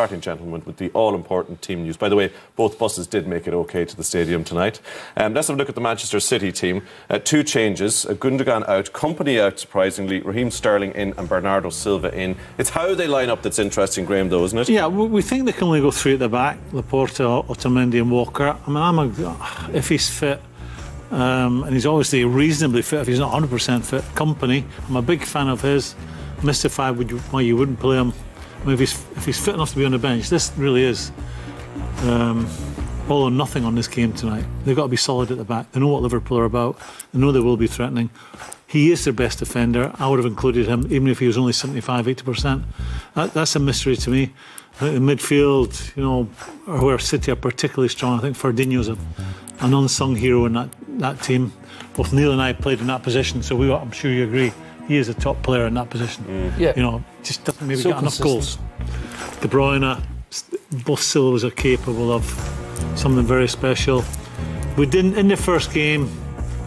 starting, gentlemen, with the all-important team news. By the way, both buses did make it okay to the stadium tonight. Let's have a look at the Manchester City team. 2 changes, Gundogan out, Kompany out, surprisingly, Raheem Sterling in and Bernardo Silva in. It's how they line up that's interesting, Graeme, though, isn't it? Yeah, we think they can only go 3 at the back, Laporte, Otamendi and Walker. I mean, if he's fit, and he's obviously reasonably fit, if he's not 100% fit, Kompany, I'm a big fan of his. Mystified why you wouldn't play him. I mean, if he's fit enough to be on the bench, this really is all or nothing on this game tonight. They've got to be solid at the back. They know what Liverpool are about. They know they will be threatening. He is their best defender. I would have included him even if he was only 75, 80%. That's a mystery to me. I think the midfield, you know, where City are particularly strong. I think Fernandinho's an unsung hero in that team. Both Neil and I played in that position, so I'm sure you agree. He is a top player in that position. Yeah. You know, just doesn't maybe get enough goals. De Bruyne, both Silvas are capable of something very special. We didn't, in the first game,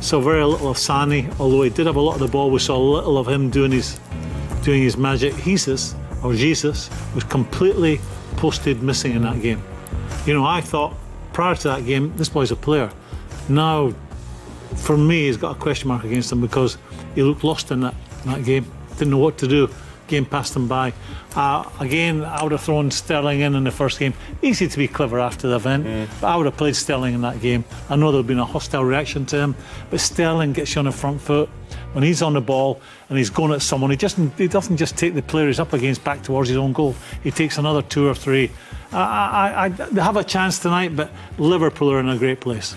saw very little of Sane, although he did have a lot of the ball. We saw little of him doing his magic. Jesus was completely posted missing in that game. You know, I thought prior to that game, this boy's a player. Now, for me, he's got a question mark against him because he looked lost in that game. Didn't know what to do. Game passed him by. Again, I would have thrown Sterling in the first game. Easy to be clever after the event, but I would have played Sterling in that game. I know there would have been a hostile reaction to him, but Sterling gets you on the front foot. When he's on the ball and he's going at someone, he doesn't just take the player he's up against back towards his own goal. He takes another 2 or 3. They have a chance tonight, but Liverpool are in a great place.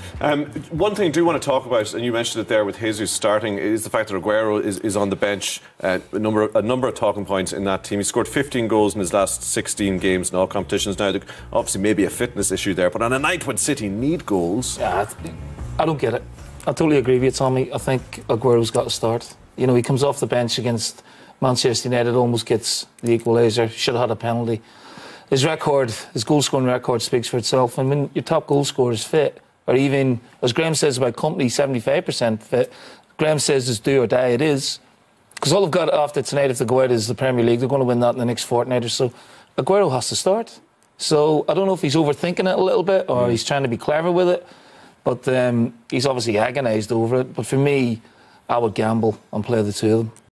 One thing I do want to talk about, and you mentioned it there with Jesus starting, is the fact that Aguero is on the bench. A number of talking points in that team. He scored 15 goals in his last 16 games in all competitions. Now, obviously, maybe a fitness issue there, but on a night when City need goals... Yeah, I don't get it. I totally agree with you, Tommy. I think Aguero's got to start. You know, he comes off the bench against Manchester United, almost gets the equaliser, should have had a penalty. His record, his goal-scoring record speaks for itself. And when your top goal scorer is fit, or even, as Graeme says about Kompany, 75% fit, Graeme says it's do or die, it is. Because all they've got after tonight, if they go out, is the Premier League. They're going to win that in the next fortnight or so. Aguero has to start. So I don't know if he's overthinking it a little bit or he's trying to be clever with it. But he's obviously agonised over it. But for me, I would gamble and play the 2 of them.